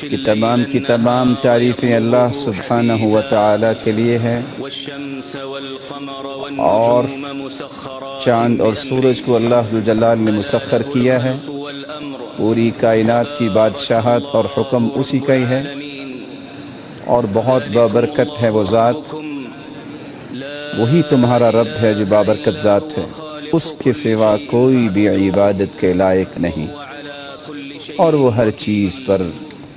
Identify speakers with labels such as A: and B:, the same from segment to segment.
A: کہ تمام کی تمام تعریفیں اللہ سبحانہ و تعالی کے لیے ہیں، اور چاند اور سورج کو اللہ ذوالجلال نے مسخر کیا ہے۔ پوری کائنات کی بادشاہت اور حکم اسی کا ہی ہے، اور بہت بابرکت ہے وہ ذات۔ وہی تمہارا رب ہے جو بابرکت ذات ہے، اس کے سوا کوئی بھی عبادت کے لائق نہیں، اور وہ ہر چیز پر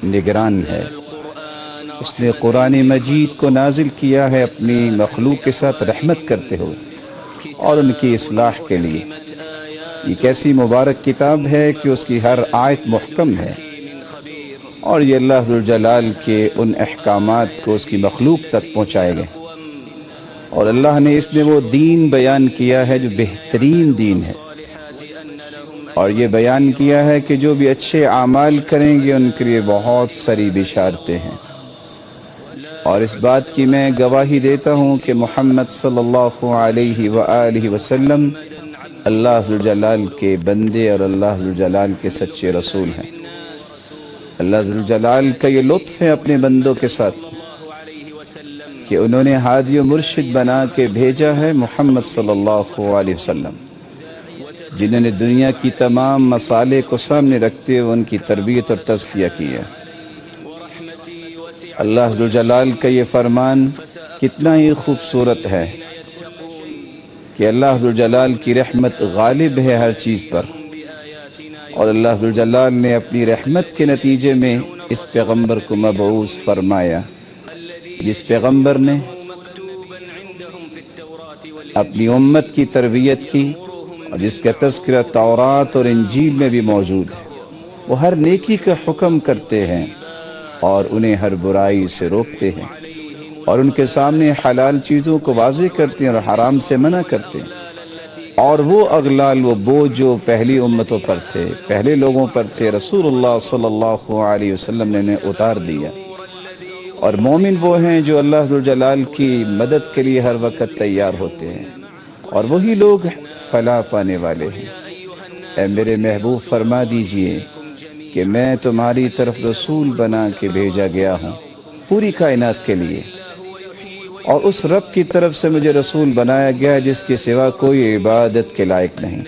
A: نگران ہے۔ اس نے قرآن مجید کو نازل کیا ہے اپنی مخلوق کے ساتھ رحمت کرتے ہوئے اور ان کی اصلاح کے لیے۔ یہ کیسی مبارک کتاب ہے کہ اس کی ہر آیت محکم ہے، اور یہ اللہ ذوالجلال کے ان احکامات کو اس کی مخلوق تک پہنچائے گئے، اور اللہ نے اس میں وہ دین بیان کیا ہے جو بہترین دین ہے، اور یہ بیان کیا ہے کہ جو بھی اچھے اعمال کریں گے ان کے لیے بہت ساری بشارتیں ہیں۔ اور اس بات کی میں گواہی دیتا ہوں کہ محمد صلی اللہ علیہ وآلہ وسلم اللہ ذوالجلال کے بندے اور اللہ ذوالجلال کے سچے رسول ہیں۔ اللہ ذوالجلال کا یہ لطف ہے اپنے بندوں کے ساتھ کہ انہوں نے ہادی و مرشد بنا کے بھیجا ہے محمد صلی اللہ علیہ وسلم، جنہوں نے دنیا کی تمام مصالح کو سامنے رکھتے ہوئے ان کی تربیت اور تزکیہ کیا۔ اللہ ذوالجلال کا یہ فرمان کتنا ہی خوبصورت ہے کہ اللہ ذوالجلال کی رحمت غالب ہے ہر چیز پر، اور اللہ ذوالجلال نے اپنی رحمت کے نتیجے میں اس پیغمبر کو مبعوث فرمایا، جس پیغمبر نے اپنی امت کی تربیت کی اور جس کا تذکرہ تورات اور انجیل میں بھی موجود ہے۔ وہ ہر نیکی کا حکم کرتے ہیں اور انہیں ہر برائی سے روکتے ہیں، اور ان کے سامنے حلال چیزوں کو واضح کرتے ہیں اور حرام سے منع کرتے ہیں، اور وہ اغلال و بوجھ جو پہلی امتوں پر تھے، پہلے لوگوں پر تھے، رسول اللہ صلی اللہ علیہ وسلم نے انہیں اتار دیا۔ اور مومن وہ ہیں جو اللہ ذوالجلال کی مدد کے لیے ہر وقت تیار ہوتے ہیں، اور وہی لوگ فلاح پانے والے ہیں۔ اے میرے محبوب فرما دیجئے کہ میں تمہاری طرف رسول بنا کے بھیجا گیا ہوں پوری کائنات کے لیے، اور اس رب کی طرف سے مجھے رسول بنایا گیا جس کے سوا کوئی عبادت کے لائق نہیں۔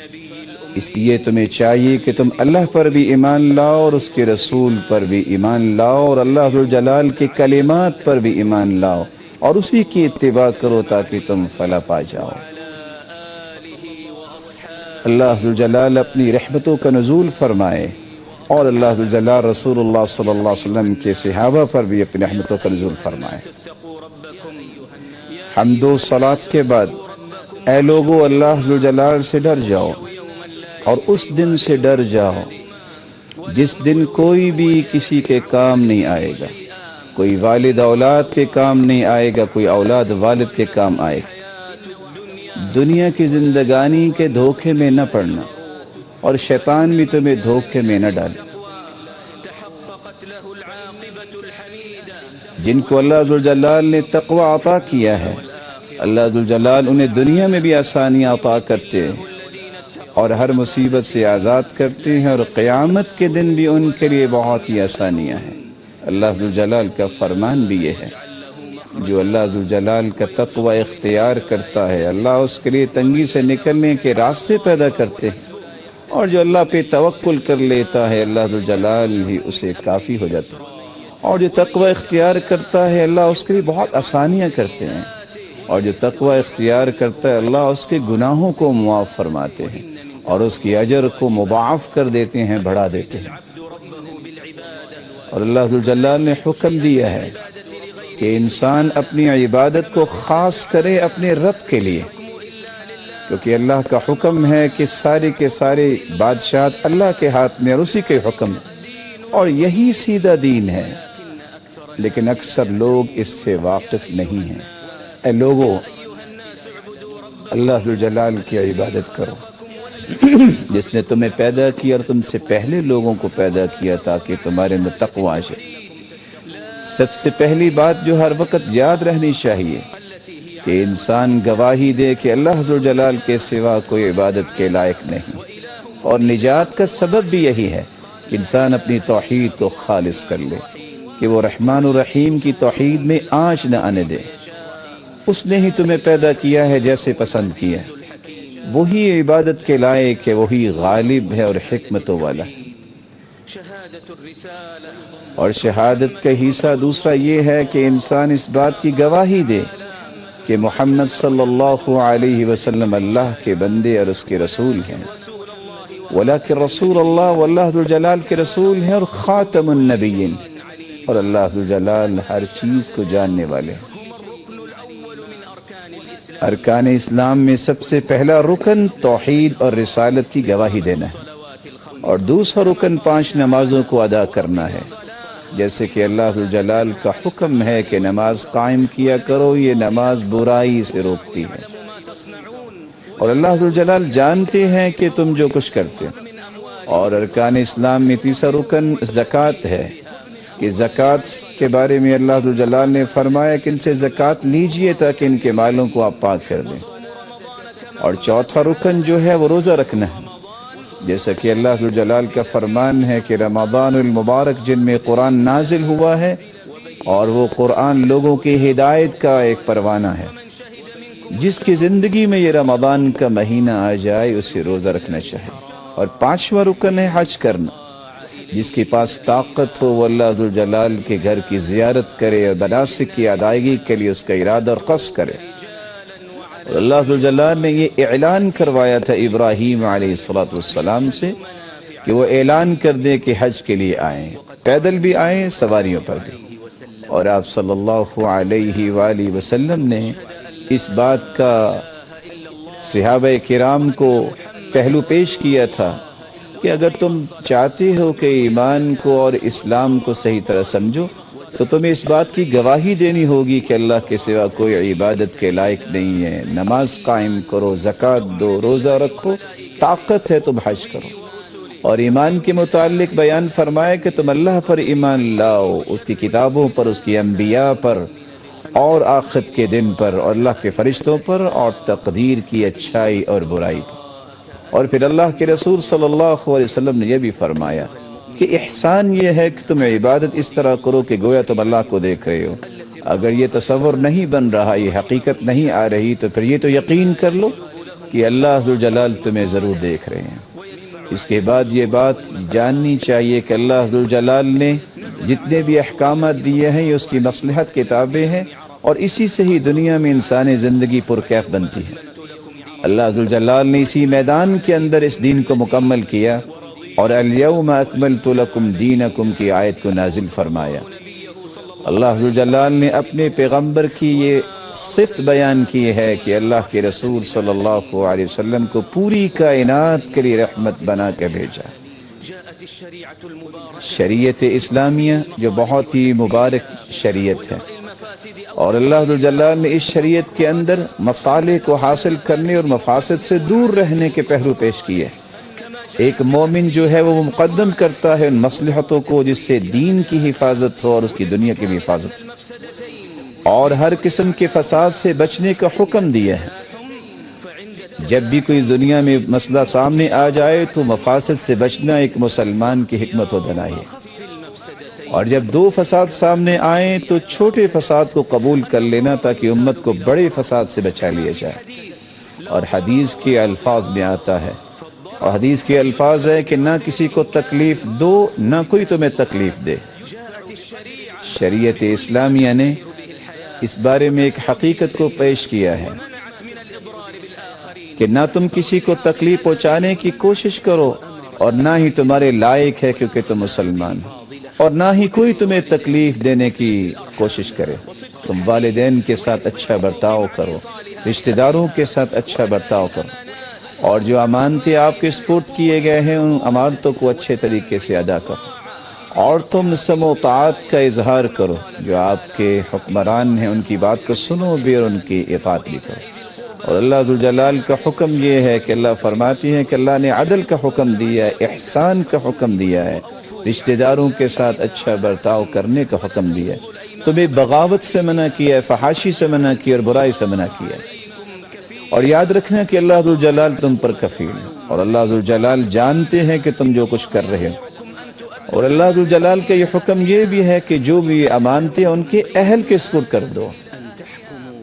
A: اس لیے تمہیں چاہیے کہ تم اللہ پر بھی ایمان لاؤ اور اس کے رسول پر بھی ایمان لاؤ، اور اللہ ذوالجلال کے کلمات پر بھی ایمان لاؤ، اور اسی کی اتباع کرو تاکہ تم فلاح پا جاؤ۔ اللہ ذوالجلال اپنی رحمتوں کا نزول فرمائے، اور اللہ ذوالجلال رسول اللہ صلی اللہ علیہ وسلم کے صحابہ پر بھی اپنی رحمتوں کا نزول فرمائے۔ حمد و صلات کے بعد اے لوگو اللہ ذوالجلال سے ڈر جاؤ، اور اس دن سے ڈر جاؤ جس دن کوئی بھی کسی کے کام نہیں آئے گا، کوئی والد اولاد کے کام نہیں آئے گا، کوئی اولاد والد کے کام آئے گا۔ دنیا کی زندگانی کے دھوکے میں نہ پڑنا، اور شیطان بھی تمہیں دھوکے میں نہ ڈالے۔ جن کو اللہ ذوالجلال نے تقوی عطا کیا ہے، اللہ ذوالجلال انہیں دنیا میں بھی آسانیاں عطا کرتے ہیں اور ہر مصیبت سے آزاد کرتے ہیں، اور قیامت کے دن بھی ان کے لیے بہت ہی آسانیاں ہیں۔ اللہ ذوالجلال کا فرمان بھی یہ ہے، جو اللہ ذوالجلال کا تقوی اختیار کرتا ہے اللہ اس کے لیے تنگی سے نکلنے کے راستے پیدا کرتے ہیں، اور جو اللہ پہ توکل کر لیتا ہے اللہ ذوالجلال ہی اسے کافی ہو جاتا ہے، اور جو تقوی اختیار کرتا ہے اللہ اس کے لیے بہت آسانیاں کرتے ہیں، اور جو تقوی اختیار کرتا ہے اللہ اس کے گناہوں کو معاف فرماتے ہیں اور اس کی اجر کو مضاعف کر دیتے ہیں، بڑھا دیتے ہیں۔ اور اللہ ذوالجلال نے حکم دیا ہے کہ انسان اپنی عبادت کو خاص کرے اپنے رب کے لیے، کیونکہ اللہ کا حکم ہے کہ سارے کے سارے بادشاہت اللہ کے ہاتھ میں اور اسی کے حکم ہے، اور یہی سیدھا دین ہے، لیکن اکثر لوگ اس سے واقف نہیں ہیں۔ اے لوگو اللہ ذوالجلال کی عبادت کرو جس نے تمہیں پیدا کیا اور تم سے پہلے لوگوں کو پیدا کیا تاکہ تمہارے میں تقوی آ جائے۔ سب سے پہلی بات جو ہر وقت یاد رہنی چاہیے کہ انسان گواہی دے کہ اللہ ذو الجلال کے سوا کوئی عبادت کے لائق نہیں، اور نجات کا سبب بھی یہی ہے کہ انسان اپنی توحید کو خالص کر لے، کہ وہ رحمان الرحیم کی توحید میں آنچ نہ آنے دے۔ اس نے ہی تمہیں پیدا کیا ہے جیسے پسند کیا ہے، وہی عبادت کے لائق ہے، وہی غالب ہے اور حکمتوں والا۔ اور شہادت کا حصہ دوسرا یہ ہے کہ انسان اس بات کی گواہی دے کہ محمد صلی اللہ علیہ وسلم اللہ کے بندے اور اس کے رسول ہیں، ولیکن رسول اللہ، واللہ ذو الجلال کے رسول ہیں، اور خاتم النبیین، اور اللہ ذو الجلال ہر چیز کو جاننے والے ہیں۔ ارکان اسلام میں سب سے پہلا رکن توحید اور رسالت کی گواہی دینا ہے، اور دوسرا رکن 5 نمازوں کو ادا کرنا ہے، جیسے کہ اللہ ذو الجلال کا حکم ہے کہ نماز قائم کیا کرو، یہ نماز برائی سے روکتی ہے، اور اللہ ذو الجلال جانتے ہیں کہ تم جو کچھ کرتے ہو۔ اور ارکان اسلام میں تیسرا رکن زکوٰۃ ہے، کہ زکوٰۃ کے بارے میں اللہ ذو الجلال نے فرمایا کہ ان سے زکوٰۃ لیجئے تاکہ ان کے مالوں کو آپ پاک کر دیں۔ اور چوتھا رکن جو ہے وہ روزہ رکھنا ہے، جیسا کہ اللہ ذو الجلال کا فرمان ہے کہ رمضان المبارک جن میں قرآن نازل ہوا ہے، اور وہ قرآن لوگوں کی ہدایت کا ایک پروانہ ہے، جس کی زندگی میں یہ رمضان کا مہینہ آ جائے اسے روزہ رکھنا چاہیے۔ اور 5واں رکن ہے حج کرنا، جس کے پاس طاقت ہو وہ اللہ ذو الجلال کے گھر کی زیارت کرے اور مناسک کی ادائیگی کے لیے اس کا ارادہ اور قصد کرے۔ اور اللہ ذو الجلال نے یہ اعلان کروایا تھا ابراہیم علیہ السلام سے کہ وہ اعلان کر دے کہ حج کے لیے آئیں، پیدل بھی آئیں، سواریوں پر بھی۔ اور آپ صلی اللہ علیہ وآلہ وسلم نے اس بات کا صحابہ کرام کو پہلو پیش کیا تھا کہ اگر تم چاہتے ہو کہ ایمان کو اور اسلام کو صحیح طرح سمجھو تو تمہیں اس بات کی گواہی دینی ہوگی کہ اللہ کے سوا کوئی عبادت کے لائق نہیں ہے، نماز قائم کرو، زکوٰۃ دو، روزہ رکھو، طاقت ہے تم حج کرو۔ اور ایمان کے متعلق بیان فرمایا کہ تم اللہ پر ایمان لاؤ، اس کی کتابوں پر، اس کی انبیاء پر، اور آخرت کے دن پر، اور اللہ کے فرشتوں پر، اور تقدیر کی اچھائی اور برائی پر۔ اور پھر اللہ کے رسول صلی اللہ علیہ وسلم نے یہ بھی فرمایا کہ احسان یہ ہے کہ تم عبادت اس طرح کرو کہ گویا تم اللہ کو دیکھ رہے ہو۔ اگر یہ تصور نہیں بن رہا، یہ حقیقت نہیں آ رہی، تو پھر یہ تو یقین کر لو کہ اللہ ذو الجلال تمہیں ضرور دیکھ رہے ہیں۔ اس کے بعد یہ بات جاننی چاہیے کہ اللہ ذو الجلال نے جتنے بھی احکامات دیے ہیں یہ اس کی مصلحت کے تابع ہیں، اور اسی سے ہی دنیا میں انسانی زندگی پرکیف بنتی ہے۔ اللہ ذو الجلال نے اسی میدان کے اندر اس دین کو مکمل کیا، اور الیوم اکملت لکم دینکم کی آیت کو نازل فرمایا۔ اللہ ذو الجلال نے اپنے پیغمبر کی یہ صفت بیان کی ہے کہ اللہ کے رسول صلی اللہ علیہ وسلم کو پوری کائنات کے لیے رحمت بنا کے بھیجا۔ شریعت اسلامیہ جو بہت ہی مبارک شریعت ہے، اور اللہ ذو الجلال نے اس شریعت کے اندر مصالح کو حاصل کرنے اور مفاسد سے دور رہنے کے پہلو پیش کیے۔ ایک مومن جو ہے وہ مقدم کرتا ہے ان مصلحتوں کو جس سے دین کی حفاظت ہو اور اس کی دنیا کی بھی حفاظت ہو، اور ہر قسم کے فساد سے بچنے کا حکم دیا ہے۔ جب بھی کوئی دنیا میں مسئلہ سامنے آ جائے تو مفاسد سے بچنا ایک مسلمان کی حکمت و دانائی ہے، اور جب دو فساد سامنے آئیں تو چھوٹے فساد کو قبول کر لینا تاکہ امت کو بڑے فساد سے بچا لیا جائے۔ اور حدیث کے الفاظ میں آتا ہے، اور حدیث کے الفاظ ہے کہ نہ کسی کو تکلیف دو، نہ کوئی تمہیں تکلیف دے۔ شریعت اسلامیہ نے اس بارے میں ایک حقیقت کو پیش کیا ہے کہ نہ تم کسی کو تکلیف پہنچانے کی کوشش کرو، اور نہ ہی تمہارے لائق ہے کیونکہ تم مسلمان ہو، اور نہ ہی کوئی تمہیں تکلیف دینے کی کوشش کرے۔ تم والدین کے ساتھ اچھا برتاؤ کرو، رشتہ داروں کے ساتھ اچھا برتاؤ کرو، اور جو امانتیں آپ کے سپرد کیے گئے ہیں ان امانتوں کو اچھے طریقے سے ادا کرو، اور تم سمع و طاعت کا اظہار کرو۔ جو آپ کے حکمران ہیں ان کی بات کو سنو بھی اور ان کی اطاعت بھی کرو۔ اور اللہ ذوالجلال کا حکم یہ ہے کہ اللہ فرماتی ہیں کہ اللہ نے عدل کا حکم دیا ہے، احسان کا حکم دیا ہے، رشتہ داروں کے ساتھ اچھا برتاؤ کرنے کا حکم دیا ہے، تمہیں بغاوت سے منع کیا ہے، فحاشی سے منع کیا اور برائی سے منع کیا ہے۔ اور یاد رکھنا کہ اللہ ذوالجلال تم پر کفیل ہے، اور اللہ ذوالجلال جانتے ہیں کہ تم جو کچھ کر رہے ہو۔ اور اللہ ذوالجلال کا یہ حکم یہ بھی ہے کہ جو بھی امانتیں ان کے اہل کے سپرد کر دو،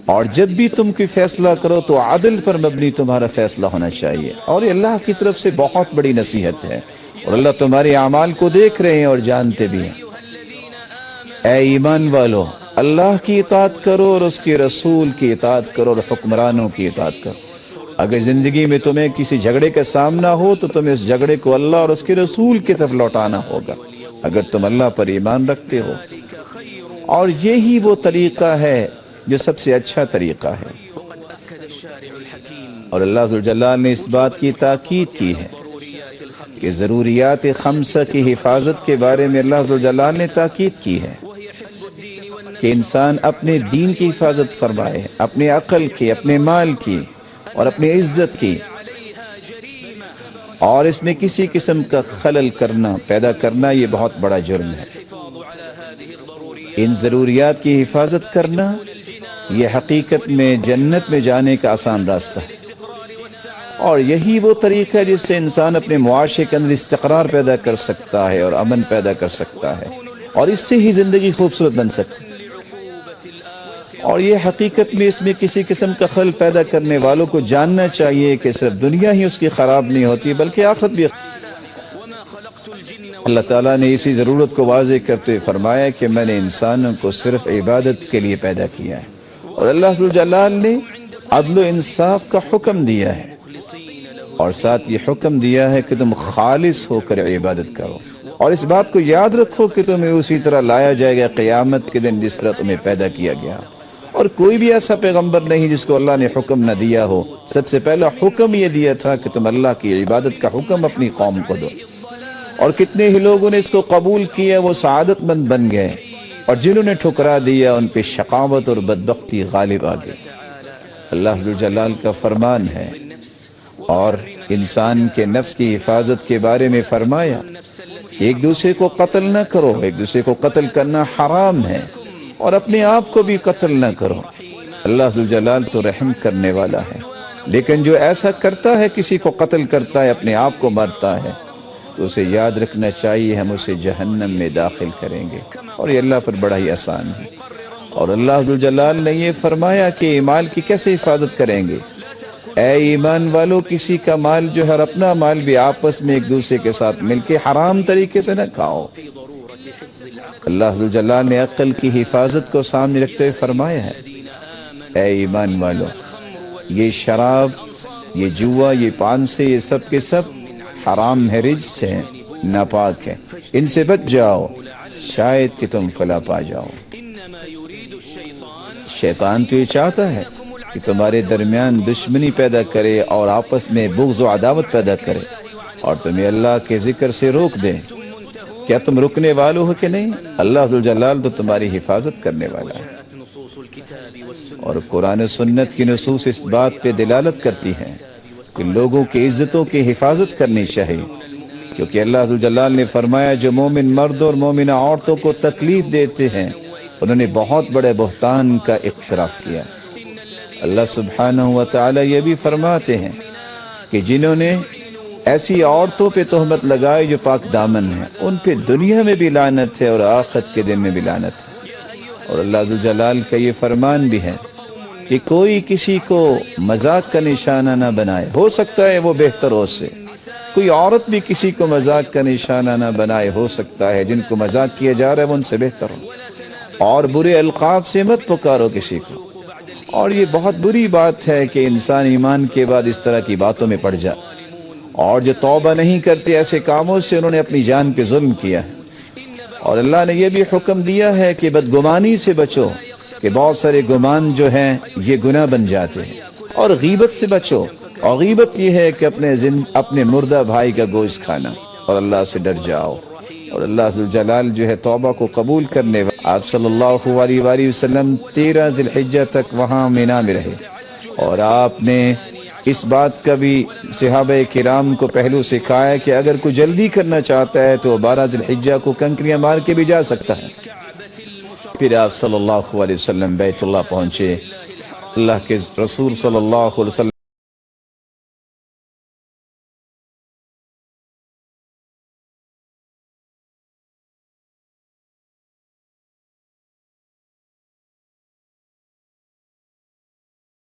A: اور جب بھی تم کوئی فیصلہ کرو تو عدل پر مبنی تمہارا فیصلہ ہونا چاہیے۔ اور یہ اللہ کی طرف سے بہت بڑی نصیحت ہے، اور اللہ تمہارے اعمال کو دیکھ رہے ہیں اور جانتے بھی ہیں۔ اے ایمان والو، اللہ کی اطاعت کرو اور اس کے رسول کی اطاعت کرو اور حکمرانوں کی اطاعت کرو۔ اگر زندگی میں تمہیں کسی جھگڑے کا سامنا ہو تو تمہیں اس جھگڑے کو اللہ اور اس کے رسول کی طرف لوٹانا ہوگا، اگر تم اللہ پر ایمان رکھتے ہو۔ اور یہی وہ طریقہ ہے جو سب سے اچھا طریقہ ہے۔ اور اللہ ذوالجلال نے اس بات کی تاکید کی ہے کہ ضروریات خمسہ کی حفاظت کے بارے میں اللہ ذوالجلال نے تاکید کی ہے کہ انسان اپنے دین کی حفاظت فرمائے، اپنے عقل کی، اپنے مال کی اور اپنی عزت کی، اور اس میں کسی قسم کا خلل کرنا، پیدا کرنا، یہ بہت بڑا جرم ہے۔ ان ضروریات کی حفاظت کرنا یہ حقیقت میں جنت میں جانے کا آسان راستہ ہے، اور یہی وہ طریقہ ہے جس سے انسان اپنے معاشرے کے اندر استقرار پیدا کر سکتا ہے اور امن پیدا کر سکتا ہے، اور اس سے ہی زندگی خوبصورت بن سکتی ہے۔ اور یہ حقیقت میں اس میں کسی قسم کا خلل پیدا کرنے والوں کو جاننا چاہیے کہ صرف دنیا ہی اس کی خراب نہیں ہوتی بلکہ آخرت بھی۔ اللہ تعالیٰ نے اسی ضرورت کو واضح کرتے فرمایا کہ میں نے انسانوں کو صرف عبادت کے لیے پیدا کیا ہے، اور اللہ ذوالجلال نے عدل و انصاف کا حکم دیا ہے، اور ساتھ یہ حکم دیا ہے کہ تم خالص ہو کر عبادت کرو، اور اس بات کو یاد رکھو کہ تمہیں اسی طرح لایا جائے گا قیامت کے دن جس طرح تمہیں پیدا کیا گیا۔ اور کوئی بھی ایسا پیغمبر نہیں جس کو اللہ نے حکم نہ دیا ہو، سب سے پہلا حکم یہ دیا تھا کہ تم اللہ کی عبادت کا حکم اپنی قوم کو دو، اور کتنے ہی لوگوں نے اس کو قبول کیا، وہ سعادت مند بن گئے، اور جنہوں نے ٹھکرا دیا ان پہ شقاوت اور بدبختی غالب آ گئی۔ اللہ ذوالجلال کا فرمان ہے، اور انسان کے نفس کی حفاظت کے بارے میں فرمایا، ایک دوسرے کو قتل نہ کرو، ایک دوسرے کو قتل کرنا حرام ہے، اور اپنے آپ کو بھی قتل نہ کرو۔ اللہ ذوالجلال تو رحم کرنے والا ہے، لیکن جو ایسا کرتا ہے، کسی کو قتل کرتا ہے، اپنے آپ کو مارتا ہے، تو اسے یاد رکھنا چاہیے ہم اسے جہنم میں داخل کریں گے، اور یہ اللہ پر بڑا ہی آسان ہے۔ اور اللہ ذوالجلال نے یہ فرمایا کہ مال کی کیسے حفاظت کریں گے۔ اے ایمان والو، کسی کا مال جو ہے اور اپنا مال بھی آپس میں ایک دوسرے کے ساتھ مل کے حرام طریقے سے نہ کھاؤ۔ اللہ ذوالجلال نے عقل کی حفاظت کو سامنے رکھتے ہوئے فرمایا ہے، اے ایمان والو، یہ شراب، یہ جوا، یہ پان سے، یہ سب کے سب حرام ہے، رجس ہے، ناپاک ہے، ان سے بچ جاؤ، شاید کہ تم فلاح پا جاؤ۔ شیطان تو یہ چاہتا ہے کہ تمہارے درمیان دشمنی پیدا کرے اور آپس میں بغض و عداوت پیدا کرے، اور تمہیں اللہ کے ذکر سے روک دے۔ کیا تم رکنے والو ہو کہ نہیں؟ اللہ ذوالجلال تو تمہاری حفاظت کرنے والا ہے۔ اور قرآن و سنت کی نصوص اس بات پہ دلالت کرتی ہیں کہ لوگوں کی عزتوں کی حفاظت کرنی چاہیے، کیونکہ اللہ ذوالجلال نے فرمایا جو مومن مرد اور مومنہ عورتوں کو تکلیف دیتے ہیں انہوں نے بہت بڑے بہتان کا اقتراف کیا۔ اللہ سبحانہ و تعالی یہ بھی فرماتے ہیں کہ جنہوں نے ایسی عورتوں پہ تہمت لگائی جو پاک دامن ہیں، ان پہ دنیا میں بھی لعنت ہے اور آخرت کے دن میں بھی لعنت ہے۔ اور اللہ ذوالجلال کا یہ فرمان بھی ہے کہ کوئی کسی کو مذاق کا نشانہ نہ بنائے، ہو سکتا ہے وہ بہتر ہو سے، کوئی عورت بھی کسی کو مذاق کا نشانہ نہ بنائے، ہو سکتا ہے جن کو مذاق کیا جا رہا ہے وہ ان سے بہتر ہو، اور برے القاب سے مت پکارو کسی کو۔ اور یہ بہت بری بات ہے کہ انسان ایمان کے بعد اس طرح کی باتوں میں پڑ جائے، اور جو توبہ نہیں کرتے ایسے کاموں سے انہوں نے اپنی جان پہ ظلم کیا ہے۔ اور اللہ نے یہ بھی حکم دیا ہے کہ بدگمانی سے بچو، کہ بہت سارے گمان جو ہیں یہ گناہ بن جاتے ہیں، اور غیبت سے بچو، اور غیبت یہ ہے کہ اپنے مردہ بھائی کا گوشت کھانا، اور اللہ سے ڈر جاؤ۔ اور اللہ ذوالجلال جو ہے توبہ کو قبول کرنے والا۔ آپ صلی اللہ علیہ وآلہ وسلم 13 ذی الحجہ تک وہاں مینا میں رہے، اور آپ نے اس بات کا بھی صحابہ کرام کو پہلو سکھایا کہ اگر کوئی جلدی کرنا چاہتا ہے تو 12 ذی الحجہ کو کنکریاں مار کے بھی جا سکتا ہے۔ پھر آپ صلی اللہ علیہ وسلم بیت اللہ پہنچے۔ اللہ کے رسول صلی اللہ علیہ وسلم